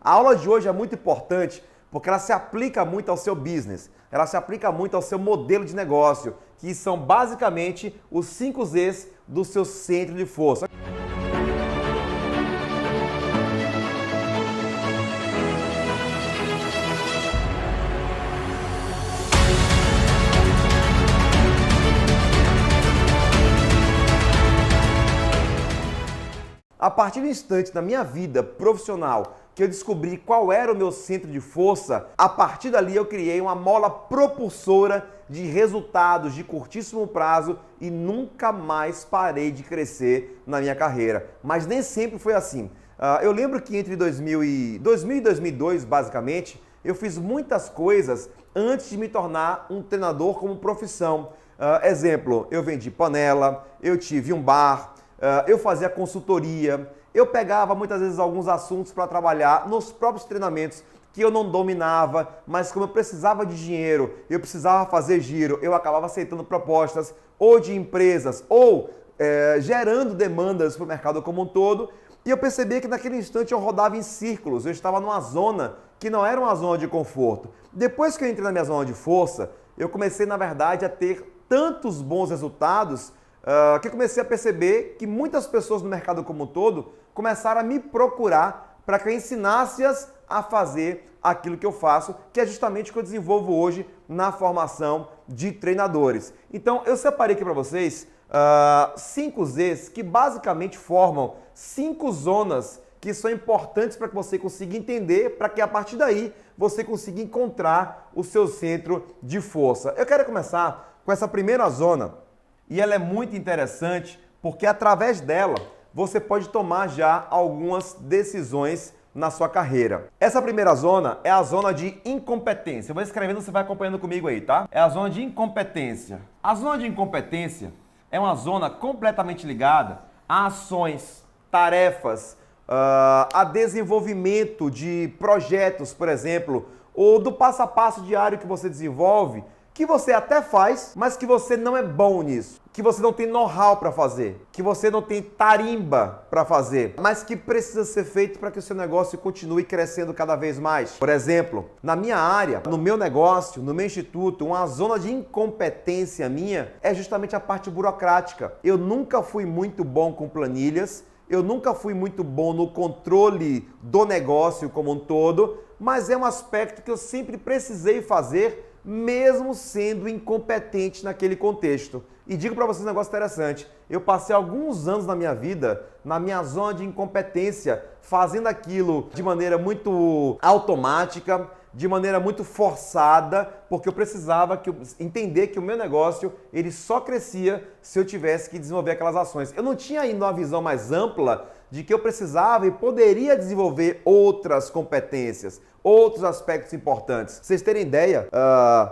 A aula de hoje é muito importante porque ela se aplica muito ao seu business, ela se aplica muito ao seu modelo de negócio, que são basicamente os 5 Zs do seu centro de força. A partir do instante da minha vida profissional que eu descobri qual era o meu centro de força, a partir dali eu criei uma mola propulsora de resultados de curtíssimo prazo e nunca mais parei de crescer na minha carreira. Mas nem sempre foi assim. Eu lembro que entre 2000 e 2002, basicamente, eu fiz muitas coisas antes de me tornar um treinador como profissão. Exemplo, eu vendi panela, eu tive um bar, eu fazia consultoria, eu pegava muitas vezes alguns assuntos para trabalhar nos próprios treinamentos que eu não dominava, mas como eu precisava de dinheiro, eu precisava fazer giro, eu acabava aceitando propostas ou de empresas ou gerando demandas para o mercado como um todo. E eu percebi que naquele instante eu rodava em círculos, eu estava numa zona que não era uma zona de conforto. Depois que eu entrei na minha zona de força, eu comecei na verdade a ter tantos bons resultados que eu comecei a perceber que muitas pessoas no mercado como um todo começaram a me procurar para que eu ensinasse-as a fazer aquilo que eu faço, que é justamente o que eu desenvolvo hoje na formação de treinadores. Então, eu separei aqui para vocês 5 Zs que basicamente formam 5 zonas que são importantes para que você consiga entender, para que a partir daí você consiga encontrar o seu centro de força. Eu quero começar com essa primeira zona, e ela é muito interessante porque através dela você pode tomar já algumas decisões na sua carreira. Essa primeira zona é a zona de incompetência. Eu vou escrevendo, você vai acompanhando comigo aí, tá? É a zona de incompetência. A zona de incompetência é uma zona completamente ligada a ações, tarefas, a desenvolvimento de projetos, por exemplo, ou do passo a passo diário que você desenvolve, que você até faz, mas que você não é bom nisso, que você não tem know-how para fazer, que você não tem tarimba para fazer, mas que precisa ser feito para que o seu negócio continue crescendo cada vez mais. Por exemplo, na minha área, no meu negócio, no meu instituto, uma zona de incompetência minha é justamente a parte burocrática. Eu nunca fui muito bom com planilhas, eu nunca fui muito bom no controle do negócio como um todo, mas é um aspecto que eu sempre precisei fazer, mesmo sendo incompetente naquele contexto. E digo para vocês um negócio interessante, eu passei alguns anos na minha vida, na minha zona de incompetência, fazendo aquilo de maneira muito automática, de maneira muito forçada, porque eu precisava entender que o meu negócio ele só crescia se eu tivesse que desenvolver aquelas ações. Eu não tinha ainda uma visão mais ampla de que eu precisava e poderia desenvolver outras competências, outros aspectos importantes. Pra vocês terem ideia,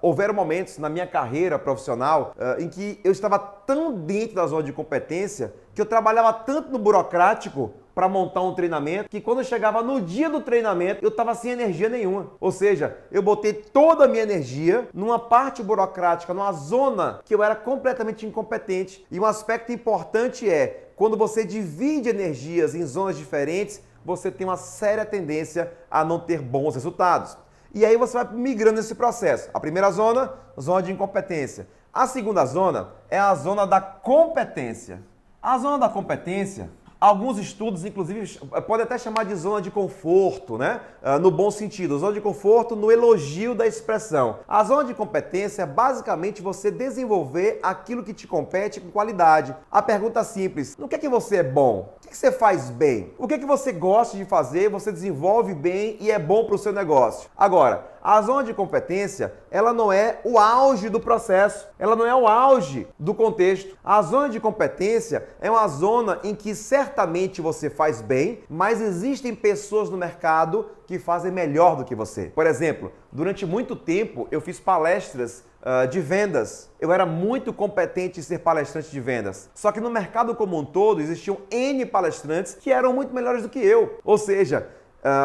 houveram momentos na minha carreira profissional em que eu estava tão dentro da zona de competência que eu trabalhava tanto no burocrático para montar um treinamento, que quando eu chegava no dia do treinamento, eu estava sem energia nenhuma. Ou seja, eu botei toda a minha energia numa parte burocrática, numa zona que eu era completamente incompetente. E um aspecto importante é, quando você divide energias em zonas diferentes, você tem uma séria tendência a não ter bons resultados. E aí você vai migrando nesse processo. A primeira zona, zona de incompetência. A segunda zona é a zona da competência. A zona da competência, alguns estudos, inclusive, podem até chamar de zona de conforto, né? No bom sentido. Zona de conforto no elogio da expressão. A zona de competência é basicamente você desenvolver aquilo que te compete com qualidade. A pergunta simples, no que é que você é bom? O que você faz bem? O que é que você gosta de fazer, você desenvolve bem e é bom para o seu negócio? Agora, a zona de competência, ela não é o auge do processo, ela não é o auge do contexto. A zona de competência é uma zona em que certamente você faz bem, mas existem pessoas no mercado que fazem melhor do que você. Por exemplo, durante muito tempo eu fiz palestras de vendas. Eu era muito competente em ser palestrante de vendas. Só que no mercado como um todo existiam N palestrantes que eram muito melhores do que eu. Ou seja,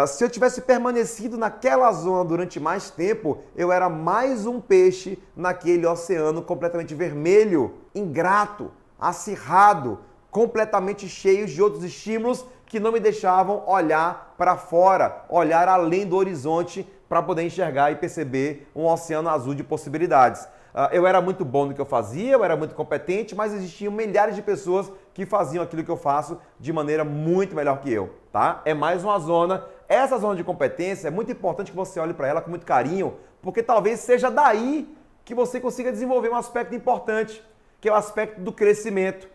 se eu tivesse permanecido naquela zona durante mais tempo, eu era mais um peixe naquele oceano completamente vermelho, ingrato, acirrado, completamente cheio de outros estímulos que não me deixavam olhar para fora, olhar além do horizonte para poder enxergar e perceber um oceano azul de possibilidades. Eu era muito bom no que eu fazia, eu era muito competente, mas existiam milhares de pessoas que faziam aquilo que eu faço de maneira muito melhor que eu, tá? É mais uma zona. Essa zona de competência é muito importante que você olhe para ela com muito carinho, porque talvez seja daí que você consiga desenvolver um aspecto importante, que é o aspecto do crescimento.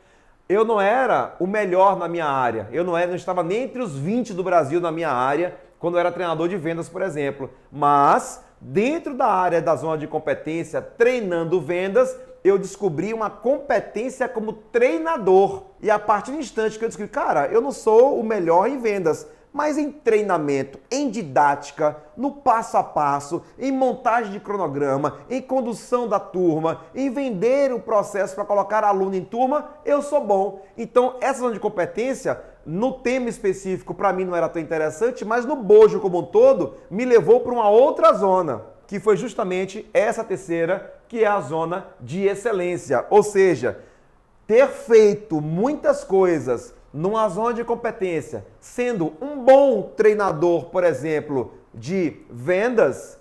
Eu não era o melhor na minha área, eu não estava nem entre os 20 do Brasil na minha área, quando eu era treinador de vendas, por exemplo. Mas, dentro da área da zona de competência, treinando vendas, eu descobri uma competência como treinador. E a partir do instante que eu descobri, cara, eu não sou o melhor em vendas, mas em treinamento, em didática, no passo a passo, em montagem de cronograma, em condução da turma, em vender o processo para colocar aluno em turma, eu sou bom. Então, essa zona de competência, no tema específico, para mim não era tão interessante, mas no bojo como um todo, me levou para uma outra zona, que foi justamente essa terceira, que é a zona de excelência. Ou seja, ter feito muitas coisas numa zona de competência, sendo um bom treinador, por exemplo, de vendas,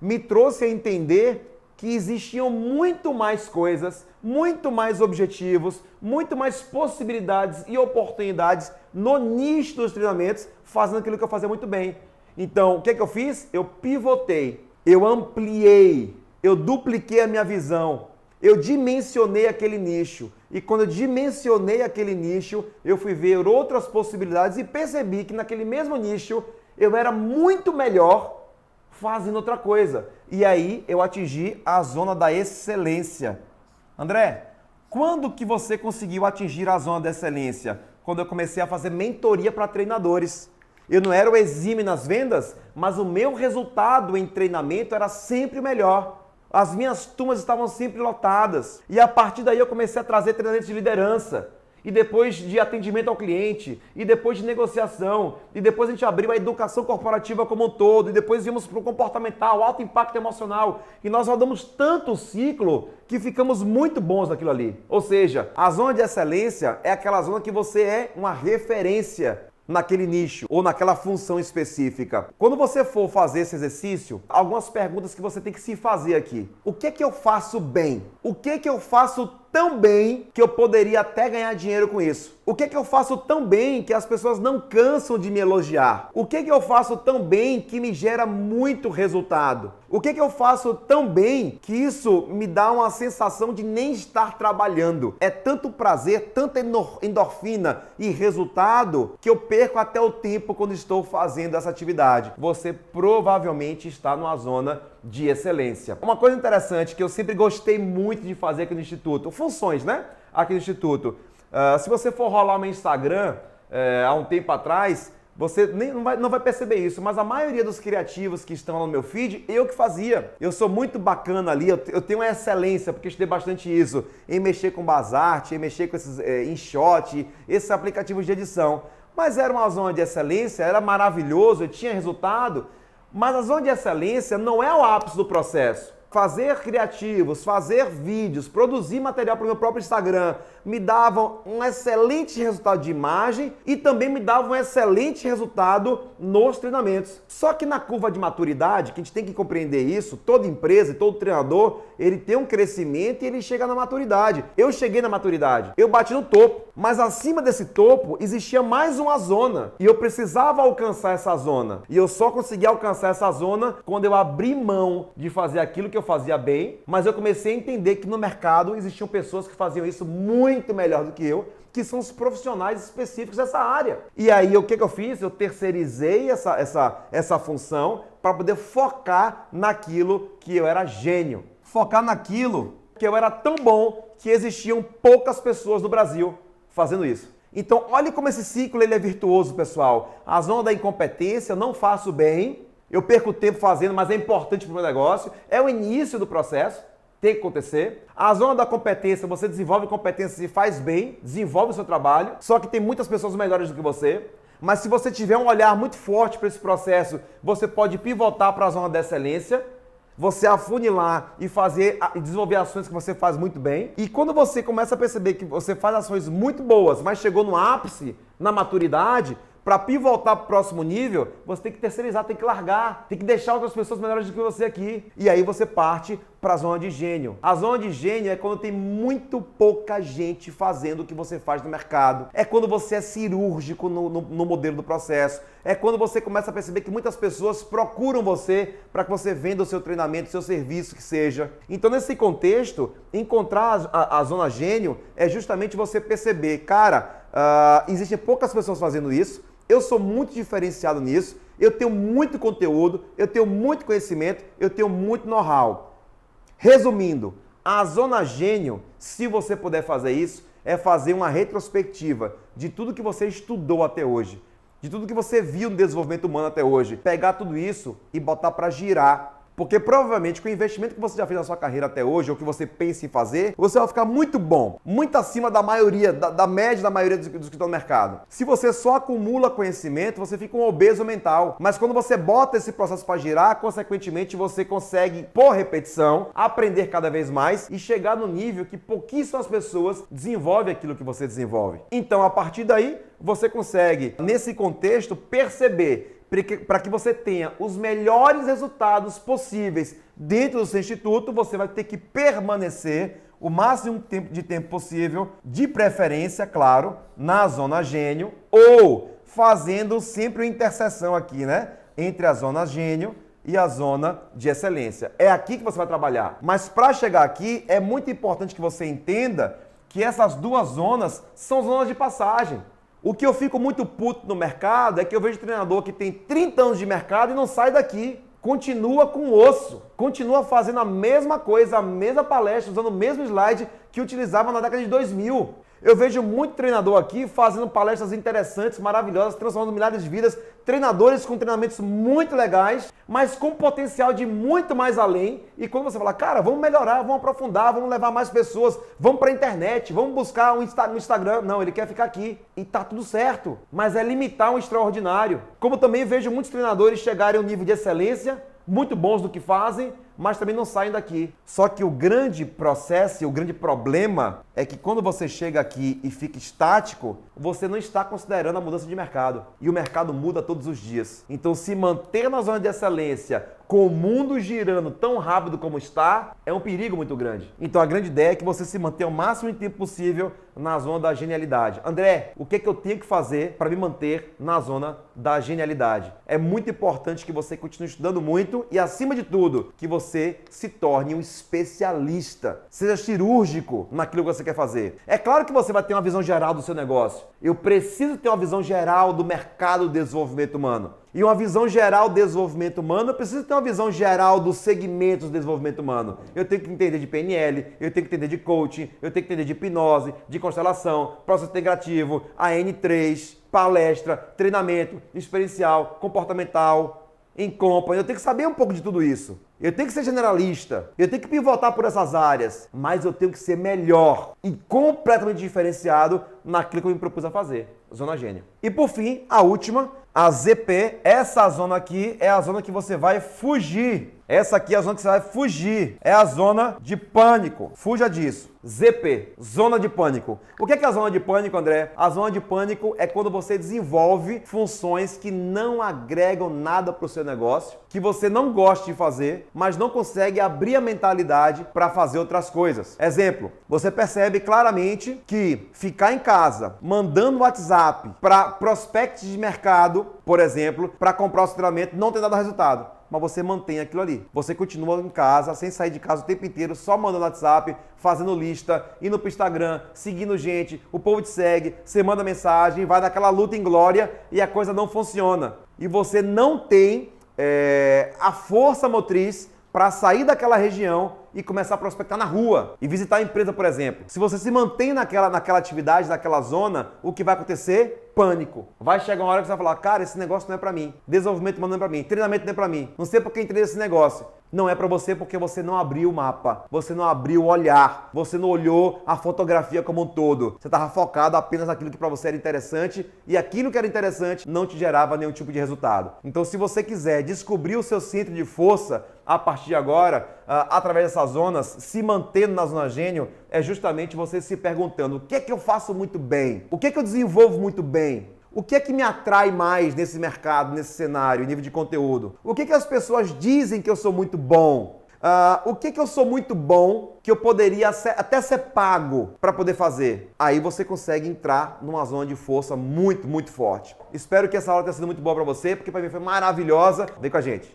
me trouxe a entender que existiam muito mais coisas, muito mais objetivos, muito mais possibilidades e oportunidades no nicho dos treinamentos, fazendo aquilo que eu fazia muito bem. Então, o que eu fiz? Eu pivotei, eu ampliei, eu dupliquei a minha visão, eu dimensionei aquele nicho. E quando eu dimensionei aquele nicho, eu fui ver outras possibilidades e percebi que naquele mesmo nicho eu era muito melhor fazendo outra coisa. E aí eu atingi a zona da excelência. André, quando que você conseguiu atingir a zona da excelência? Quando eu comecei a fazer mentoria para treinadores. Eu não era o exímio nas vendas, mas o meu resultado em treinamento era sempre melhor. As minhas turmas estavam sempre lotadas. E a partir daí eu comecei a trazer treinamentos de liderança. E depois de atendimento ao cliente. E depois de negociação. E depois a gente abriu a educação corporativa como um todo. E depois íamos para o comportamental, alto impacto emocional. E nós rodamos tanto o ciclo que ficamos muito bons naquilo ali. Ou seja, a zona de excelência é aquela zona que você é uma referência naquele nicho ou naquela função específica. Quando você for fazer esse exercício, algumas perguntas que você tem que se fazer aqui. O que é que eu faço bem? O que é que eu faço tão bem que eu poderia até ganhar dinheiro com isso? O que é que eu faço tão bem que as pessoas não cansam de me elogiar? O que é que eu faço tão bem que me gera muito resultado? O que é que eu faço tão bem que isso me dá uma sensação de nem estar trabalhando? É tanto prazer, tanta endorfina e resultado que eu perco até o tempo quando estou fazendo essa atividade. Você provavelmente está numa zona de excelência. Uma coisa interessante que eu sempre gostei muito de fazer aqui no Instituto, funções, né? Aqui no Instituto. Se você for rolar meu Instagram há um tempo atrás, você não vai perceber isso, mas a maioria dos criativos que estão lá no meu feed, eu que fazia. Eu sou muito bacana ali, eu tenho uma excelência, porque eu estudei bastante isso, em mexer com Bazart, em mexer com esses InShot, esses aplicativos de edição. Mas era uma zona de excelência, era maravilhoso, eu tinha resultado, mas a zona de excelência não é o ápice do processo. Fazer criativos, fazer vídeos, produzir material para o meu próprio Instagram me davam um excelente resultado de imagem e também me davam um excelente resultado nos treinamentos. Só que na curva de maturidade, que a gente tem que compreender isso, toda empresa e todo treinador, ele tem um crescimento e ele chega na maturidade. Eu cheguei na maturidade, eu bati no topo, mas acima desse topo existia mais uma zona e eu precisava alcançar essa zona. E eu só consegui alcançar essa zona quando eu abri mão de fazer aquilo que eu fazia bem, mas eu comecei a entender que no mercado existiam pessoas que faziam isso muito melhor do que eu, que são os profissionais específicos dessa área. E aí, o que eu fiz? Eu terceirizei essa função para poder focar naquilo que eu era gênio. Focar naquilo que eu era tão bom que existiam poucas pessoas no Brasil fazendo isso. Então, olha como esse ciclo ele é virtuoso, pessoal. A zona da incompetência, eu não faço bem, eu perco tempo fazendo, mas é importante para o meu negócio. É o início do processo, tem que acontecer. A zona da competência, você desenvolve competência e faz bem, desenvolve o seu trabalho, só que tem muitas pessoas melhores do que você. Mas se você tiver um olhar muito forte para esse processo, você pode pivotar para a zona da excelência. você afunilar e e desenvolver ações que você faz muito bem. E quando você começa a perceber que você faz ações muito boas, mas chegou no ápice, na maturidade, para pivotar para o próximo nível, você tem que terceirizar, tem que largar, tem que deixar outras pessoas melhores do que você aqui. E aí você parte para a zona de gênio. A zona de gênio é quando tem muito pouca gente fazendo o que você faz no mercado. É quando você é cirúrgico no modelo do processo. É quando você começa a perceber que muitas pessoas procuram você para que você venda o seu treinamento, o seu serviço, que seja. Então, nesse contexto, encontrar a zona gênio é justamente você perceber, cara, existem poucas pessoas fazendo isso. Eu sou muito diferenciado nisso, eu tenho muito conteúdo, eu tenho muito conhecimento, eu tenho muito know-how. Resumindo, a zona gênio, se você puder fazer isso, é fazer uma retrospectiva de tudo que você estudou até hoje, de tudo que você viu no desenvolvimento humano até hoje. Pegar tudo isso e botar para girar. Porque provavelmente com o investimento que você já fez na sua carreira até hoje, ou que você pensa em fazer, você vai ficar muito bom, muito acima da maioria, da média da maioria dos que estão no mercado. Se você só acumula conhecimento, você fica um obeso mental. Mas quando você bota esse processo para girar, consequentemente você consegue, por repetição, aprender cada vez mais e chegar no nível que pouquíssimas pessoas desenvolvem aquilo que você desenvolve. Então, a partir daí, você consegue, nesse contexto, perceber para que você tenha os melhores resultados possíveis dentro do seu instituto, você vai ter que permanecer o máximo de tempo possível, de preferência, claro, na zona gênio ou fazendo sempre uma interseção aqui, né? Entre a zona gênio e a zona de excelência. É aqui que você vai trabalhar. Mas para chegar aqui, é muito importante que você entenda que essas duas zonas são zonas de passagem. O que eu fico muito puto no mercado é que eu vejo treinador que tem 30 anos de mercado e não sai daqui. Continua com osso, continua fazendo a mesma coisa, a mesma palestra, usando o mesmo slide que utilizava na década de 2000. Eu vejo muito treinador aqui fazendo palestras interessantes, maravilhosas, transformando milhares de vidas, treinadores com treinamentos muito legais, mas com potencial de muito mais além. E quando você fala, cara, vamos melhorar, vamos aprofundar, vamos levar mais pessoas, vamos para a internet, vamos buscar no Instagram. Não, ele quer ficar aqui. E tá tudo certo, mas é limitar um extraordinário. Como também vejo muitos treinadores chegarem a um nível de excelência, muito bons do que fazem, mas também não saem daqui. Só que o grande processo e o grande problema é que quando você chega aqui e fica estático, você não está considerando a mudança de mercado. E o mercado muda todos os dias. Então, se manter na zona de excelência com o mundo girando tão rápido como está, é um perigo muito grande. Então, a grande ideia é que você se mantenha o máximo de tempo possível na zona da genialidade. André, o que é que eu tenho que fazer para me manter na zona da genialidade? É muito importante que você continue estudando muito e, acima de tudo, que você se torne um especialista. Seja cirúrgico naquilo que você quer fazer. É claro que você vai ter uma visão geral do seu negócio. Eu preciso ter uma visão geral do mercado do desenvolvimento humano. E uma visão geral do desenvolvimento humano, eu preciso ter uma visão geral dos segmentos do desenvolvimento humano. Eu tenho que entender de PNL, eu tenho que entender de coaching, eu tenho que entender de hipnose, de constelação, processo integrativo, AN3, palestra, treinamento, experiencial, comportamental, em company. Eu tenho que saber um pouco de tudo isso. Eu tenho que ser generalista, eu tenho que pivotar por essas áreas, mas eu tenho que ser melhor e completamente diferenciado naquilo que eu me propus a fazer. Zona gênio. E por fim, a última, a ZP. Essa zona aqui é a zona que você vai fugir. Essa aqui é a zona que você vai fugir. É a zona de pânico. Fuja disso. ZP, zona de pânico. O que é a zona de pânico, André? A zona de pânico é quando você desenvolve funções que não agregam nada para o seu negócio, que você não gosta de fazer, mas não consegue abrir a mentalidade para fazer outras coisas. Exemplo, você percebe claramente que ficar em casa, mandando WhatsApp para prospectos de mercado, por exemplo, para comprar o seu treinamento, não tem dado resultado. Mas você mantém aquilo ali. Você continua em casa, sem sair de casa o tempo inteiro, só mandando WhatsApp, fazendo lista, indo pro Instagram, seguindo gente, o povo te segue, você manda mensagem, vai naquela luta em glória e a coisa não funciona. E você não tem a força motriz para sair daquela região e começar a prospectar na rua e visitar a empresa, por exemplo. Se você se mantém naquela atividade, naquela zona, o que vai acontecer? Pânico. Vai chegar uma hora que você vai falar, cara, esse negócio não é pra mim. Desenvolvimento humano não é pra mim. Treinamento não é pra mim. Não sei por que entrei nesse negócio. Não é pra você porque você não abriu o mapa. Você não abriu o olhar. Você não olhou a fotografia como um todo. Você estava focado apenas naquilo que pra você era interessante e aquilo que era interessante não te gerava nenhum tipo de resultado. Então, se você quiser descobrir o seu centro de força a partir de agora, através dessas zonas, se mantendo na zona gênio, é justamente você se perguntando: o que é que eu faço muito bem? O que é que eu desenvolvo muito bem? O que é que me atrai mais nesse mercado, nesse cenário, nível de conteúdo? O que é que as pessoas dizem que eu sou muito bom? O que é que eu sou muito bom que eu poderia até ser pago para poder fazer? Aí você consegue entrar numa zona de força muito, muito forte. Espero que essa aula tenha sido muito boa para você, porque para mim foi maravilhosa. Vem com a gente.